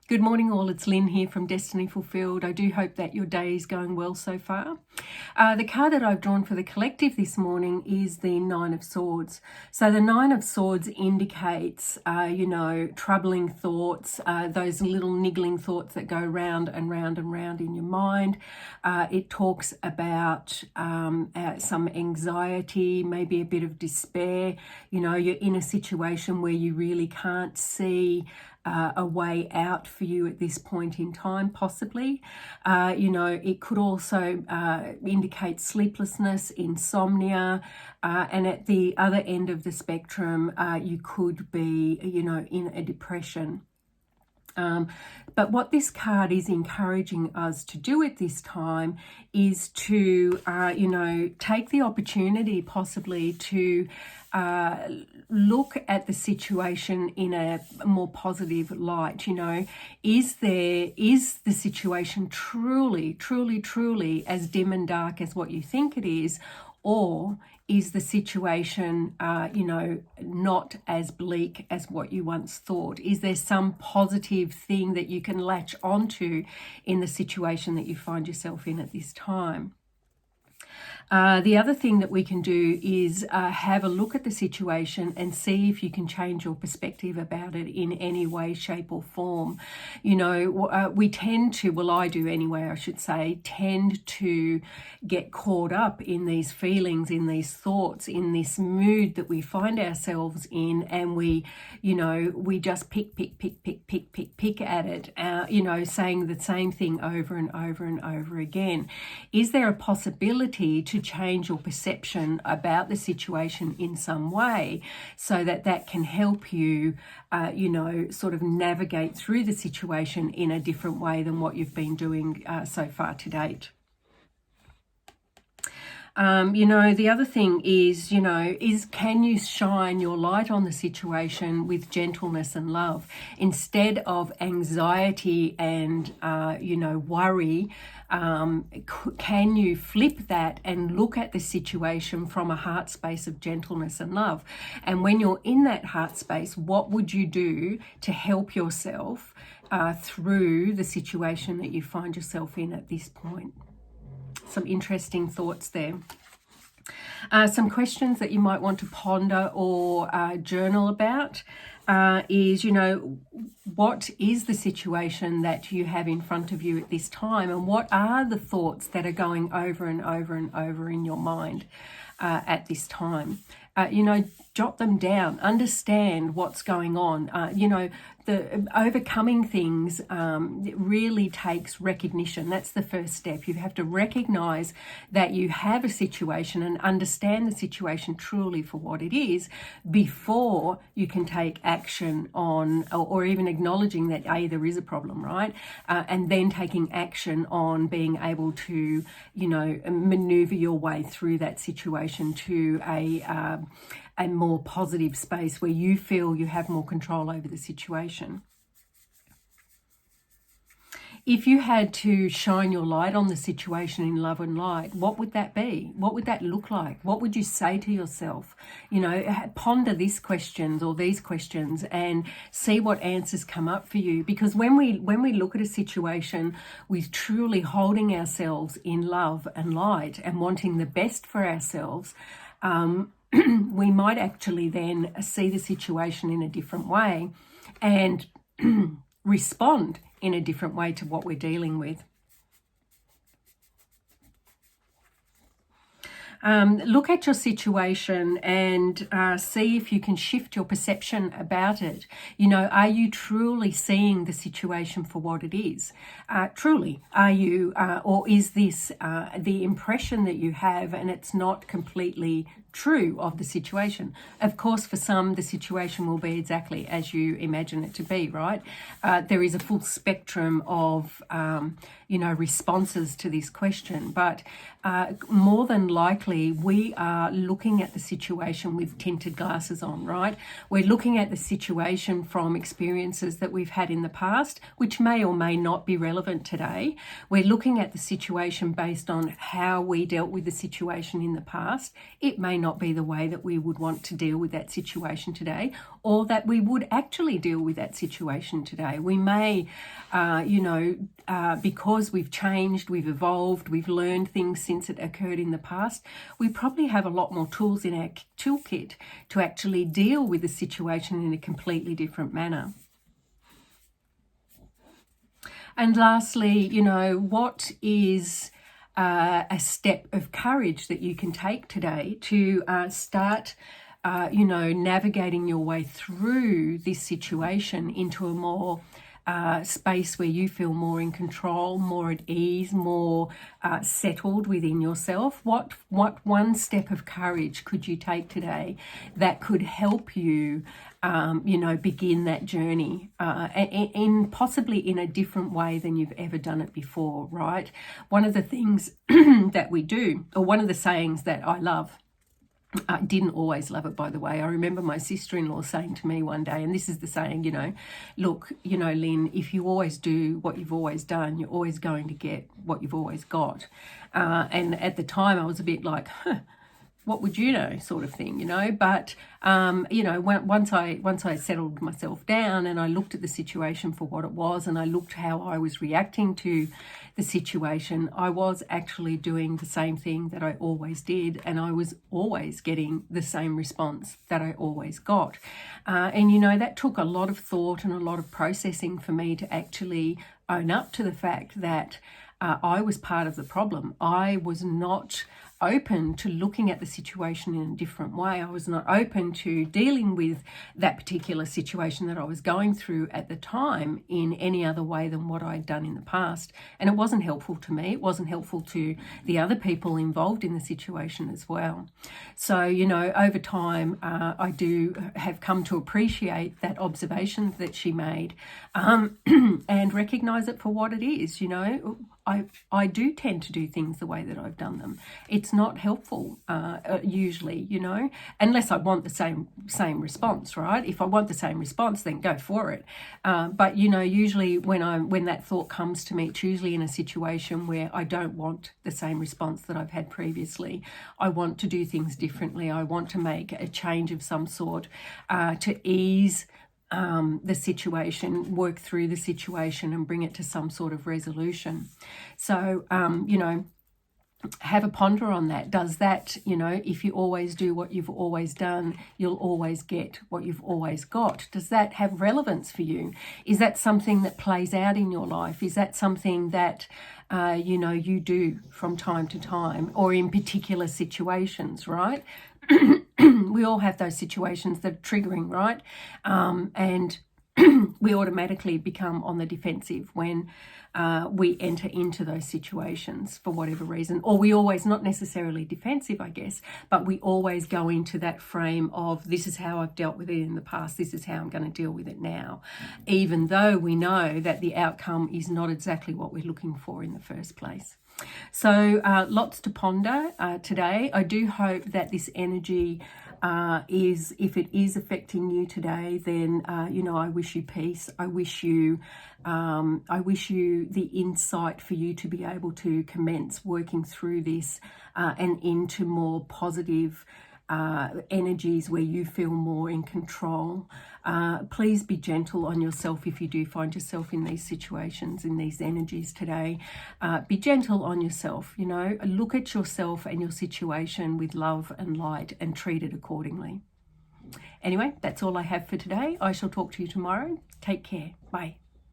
Good morning all, it's Lynn here from Destiny Fulfilled. I do hope that your day is going well so far. The card that I've drawn for the collective this morning is the Nine of Swords. So the Nine of Swords indicates, troubling thoughts, those little niggling thoughts that go round and round and round in your mind. It talks about some anxiety, maybe a bit of despair. You're in a situation where you really can't see a way out for you at this point in time, possibly. It could also indicate sleeplessness, insomnia, and at the other end of the spectrum, you could be, in a depression. But what this card is encouraging us to do at this time is to, take the opportunity possibly to look at the situation in a more positive light. Is the situation truly as dim and dark as what you think it is, or is the situation, not as bleak as what you once thought? Is there some positive thing that you can latch onto in the situation that you find yourself in at this time? The other thing that we can do is have a look at the situation and see if you can change your perspective about it in any way, shape or form. We tend to, well, I do anyway, I should say, tend to get caught up in these feelings, in these thoughts, in this mood that we find ourselves in, and we just pick at it, saying the same thing over and over and over again. Is there a possibility to change your perception about the situation in some way so that can help you, sort of navigate through the situation in a different way than what you've been doing so far to date? The other thing is, can you shine your light on the situation with gentleness and love instead of anxiety and, worry? Can you flip that and look at the situation from a heart space of gentleness and love? And when you're in that heart space, what would you do to help yourself through the situation that you find yourself in at this point? Some interesting thoughts there. Some questions that you might want to ponder or journal about is, what is the situation that you have in front of you at this time, and what are the thoughts that are going over and over and over in your mind at this time? Jot them down, understand what's going on. The overcoming things really takes recognition. That's the first step. You have to recognize that you have a situation and understand the situation truly for what it is before you can take action on, or even acknowledging that there is a problem, right? And then taking action on being able to, maneuver your way through that situation to a more positive space where you feel you have more control over the situation. If you had to shine your light on the situation in love and light, what would that be? What would that look like? What would you say to yourself? Ponder these questions and see what answers come up for you. Because when we look at a situation with truly holding ourselves in love and light and wanting the best for ourselves, we might actually then see the situation in a different way and respond in a different way to what we're dealing with. Look at your situation and see if you can shift your perception about it. Are you truly seeing the situation for what it is? Truly, are you, or is this the impression that you have and it's not completely true of the situation? Of course, for some, the situation will be exactly as you imagine it to be, right? There is a full spectrum of, responses to this question, but more than likely, we are looking at the situation with tinted glasses on, right? We're looking at the situation from experiences that we've had in the past, which may or may not be relevant today. We're looking at the situation based on how we dealt with the situation in the past. It may not not be the way that we would want to deal with that situation today, or that we would actually deal with that situation today. We may, because we've changed, we've evolved, we've learned things since it occurred in the past, we probably have a lot more tools in our toolkit to actually deal with the situation in a completely different manner. And lastly, what is a step of courage that you can take today to start, navigating your way through this situation into a more space where you feel more in control, more at ease, more settled within yourself? What one step of courage could you take today that could help you, begin that journey possibly in a different way than you've ever done it before, right? One of the things that we do, or one of the sayings that I love, I didn't always love it, by the way. I remember my sister-in-law saying to me one day, and this is the saying, look, Lynn, if you always do what you've always done, you're always going to get what you've always got. And at the time I was a bit like, what would you know, sort of thing, but once I settled myself down and I looked at the situation for what it was, and I looked how I was reacting to the situation, I was actually doing the same thing that I always did, and I was always getting the same response that I always got. And that took a lot of thought and a lot of processing for me to actually own up to the fact that I was part of the problem. I was not open to looking at the situation in a different way. I was not open to dealing with that particular situation that I was going through at the time in any other way than what I'd done in the past. And it wasn't helpful to me. It wasn't helpful to the other people involved in the situation as well. So, over time, I do have come to appreciate that observation that she made, and recognize it for what it is. I do tend to do things the way that I've done them. It's not helpful usually, unless I want the same response, right? If I want the same response, then go for it. But usually when that thought comes to me, it's usually in a situation where I don't want the same response that I've had previously. I want to do things differently. I want to make a change of some sort to ease the situation, work through the situation and bring it to some sort of resolution. So, have a ponder on that. Does that, if you always do what you've always done, you'll always get what you've always got. Does that have relevance for you? Is that something that plays out in your life? Is that something that, you do from time to time or in particular situations, right? We all have those situations that are triggering, right? And we automatically become on the defensive when we enter into those situations for whatever reason. Or we always, not necessarily defensive, I guess, but we always go into that frame of this is how I've dealt with it in the past, this is how I'm going to deal with it now, even though we know that the outcome is not exactly what we're looking for in the first place. So lots to ponder today. I do hope that this energy is, if it is affecting you today, then I wish you peace. I wish you the insight for you to be able to commence working through this and into more positive energies where you feel more in control. Please be gentle on yourself if you do find yourself in these situations, in these energies today. Be gentle on yourself, look at yourself and your situation with love and light and treat it accordingly. Anyway, that's all I have for today. I shall talk to you tomorrow. Take care. Bye.